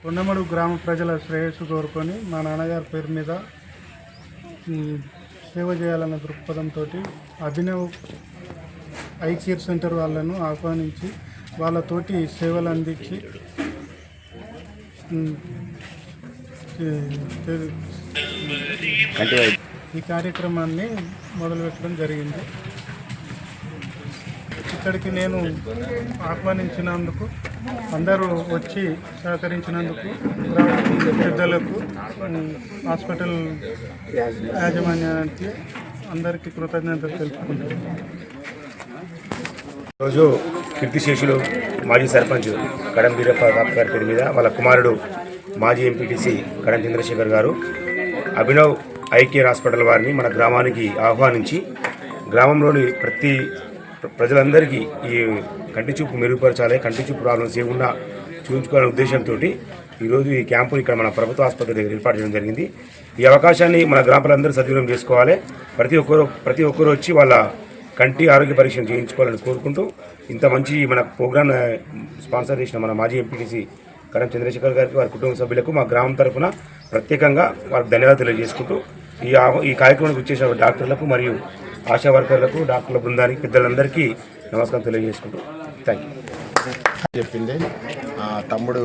కొండమడు గ్రామ ప్రజల శ్రేయస్సు కోరుకొని మా నాన్నగారి పేరు మీద సేవ చేయాలన్న దృక్పథంతో అభినవ్ ఐ కేర్ సెంటర్ వాళ్ళను ఆహ్వానించి వాళ్ళతోటి సేవలు అందించి ఈ కార్యక్రమాన్ని మొదలుపెట్టడం జరిగింది. ఇక్కడికి నేను ఆహ్వానించినందుకు, అందరూ వచ్చి సహకరించినందుకు పెద్దలకు, హాస్పిటల్ యాజమాన్యానికి అందరికీ కృతజ్ఞతలు తెలుపుకుంటున్నాను. ఈరోజు కీర్తిశేషులు మాజీ సర్పంచ్ కడం వీరప్ప గారి పేరు మీద వాళ్ళ కుమారుడు మాజీ ఎంపీటీసీ కడం చంద్రశేఖర్ గారు అభినవ్ ఐ కేర్ హాస్పిటల్ వారిని మన గ్రామానికి ఆహ్వానించి గ్రామంలోని ప్రతి ప్రజలందరికీ ఈ కంటి చూపు మెరుగుపరచాలి, కంటి చూపు ప్రాబ్లమ్స్ ఏమున్నా చూపించుకోవాలనే ఉద్దేశంతో ఈరోజు ఈ క్యాంపు ఇక్కడ మన ప్రభుత్వ ఆసుపత్రి దగ్గర ఏర్పాటు చేయడం జరిగింది. ఈ అవకాశాన్ని మన గ్రామ ప్రజలందరూ సద్వినియోగం చేసుకోవాలి. ప్రతి ఒక్కరు వచ్చి వాళ్ళ కంటి ఆరోగ్య పరీక్షను చేయించుకోవాలని కోరుకుంటూ, ఇంత మంచి మన ప్రోగ్రామ్ స్పాన్సర్ చేసిన మన మాజీ ఎంపీటీసీ కడం చంద్రశేఖర్ గారికి, వారి కుటుంబ సభ్యులకు మా గ్రామం తరఫున ప్రత్యేకంగా వారికి ధన్యవాదాలు తెలియజేసుకుంటూ, ఈ కార్యక్రమానికి వచ్చేసిన డాక్టర్లకు మరియు ఆశా వర్కర్లకు, డాక్టర్ల బృందానికి, పెద్దలందరికీ నమస్కారం తెలియజేసుకుంటూ థ్యాంక్ యూ. చెప్పింది తమ్ముడు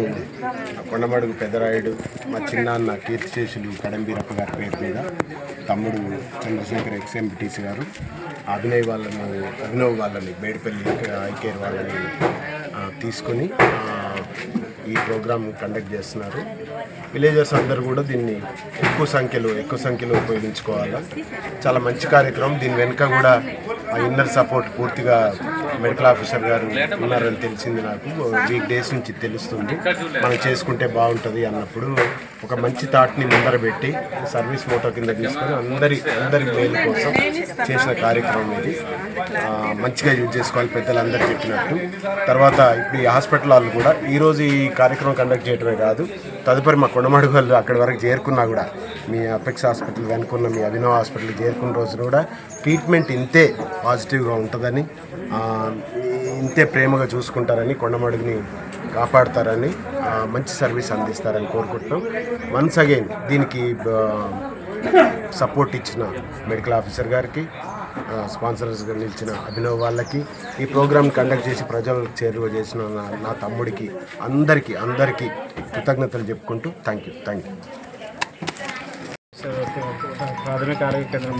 కొండమడుగు పెద్దరాయుడు, మా చిన్నాన్న కీర్తిశేషులు కడం వీరప్ప గారి పేరు మీద తమ్ముడు చంద్రశేఖర్ ఎక్స్ఎంపీటీసీ గారు అభినవ్ వాళ్ళని మేడిపల్లి ఐ కేర్ వాళ్ళని తీసుకొని ఈ ప్రోగ్రామ్ కండక్ట్ చేస్తున్నారు. విలేజర్స్ అందరూ కూడా దీన్ని ఎక్కువ సంఖ్యలో ఉపయోగించుకోవాలి. చాలా మంచి కార్యక్రమం. దీని వెనుక కూడా ఆ ఇన్నర్ సపోర్ట్ పూర్తిగా మెడికల్ ఆఫీసర్ గారు ఉన్నారని తెలిసింది. నాకు వీక్ డేస్ నుంచి తెలుస్తుంది. మనం చేసుకుంటే బాగుంటుంది అన్నప్పుడు ఒక మంచి థాట్ని ముందర పెట్టి సర్వీస్ మోటో కింద తీసుకొని అందరి మేలు కోసం చేసిన కార్యక్రమం ఇది. మంచిగా యూజ్ చేసుకోవాలి పెద్దలందరూ చెప్పినట్టు. తర్వాత ఇప్పుడు ఈ హాస్పిటల్ వాళ్ళు కూడా ఈరోజు ఈ కార్యక్రమం కండక్ట్ చేయడమే కాదు, తదుపరి మా కొండమడుగు వాళ్ళు అక్కడి వరకు చేరుకున్నా కూడా, మీ అపెక్స్ హాస్పిటల్ కనుక్కున్న మీ అభినవ్ హాస్పిటల్ చేరుకున్న రోజున కూడా ట్రీట్మెంట్ ఇంతే పాజిటివ్గా ఉంటుందని, ఇంతే ప్రేమగా చూసుకుంటారని, కొండమడుగుని కాపాడుతారని, మంచి సర్వీస్ అందిస్తారని కోరుకుంటున్నాం. వన్స్ అగైన్ దీనికి సపోర్ట్ ఇచ్చిన మెడికల్ ఆఫీసర్ గారికి, స్పాన్సర్స్గా నిలిచిన అభినవ్ వాళ్ళకి, ఈ ప్రోగ్రామ్ కండక్ట్ చేసి ప్రజలకు చేరువ చేసిన నా తమ్ముడికి అందరికీ కృతజ్ఞతలు చెప్పుకుంటూ థ్యాంక్ యూ. ప్రాథమిక ఆరోగ్య కేంద్రం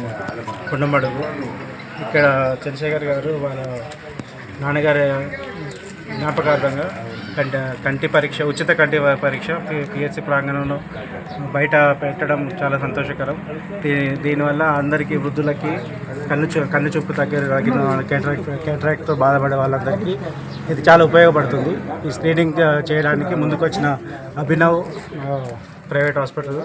కొండమడుగు. ఇక్కడ చంద్రశేఖర్ గారు వాళ్ళ నాన్నగారి జ్ఞాపకార్థంగా ఉచిత కంటి పరీక్ష పిహెచ్సి ప్రాంగణంలో బయట పెట్టడం చాలా సంతోషకరం. దీనివల్ల అందరికీ, వృద్ధులకి, కన్ను చూపు తగ్గిన కేటరాక్ట్తో బాధపడే వాళ్ళందరికీ ఇది చాలా ఉపయోగపడుతుంది. ఈ స్క్రీనింగ్ చేయడానికి ముందుకొచ్చిన అభినవ్ ప్రైవేట్ హాస్పిటల్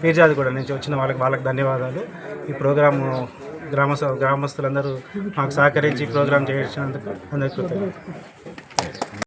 పీర్జాదిగూడ నుంచి వచ్చిన వాళ్ళకి ధన్యవాదాలు. ఈ ప్రోగ్రాము గ్రామస్తులందరూ మాకు సహకరించి ప్రోగ్రాం చేసినందుకు అందరికీ కృతజ్ఞతలు.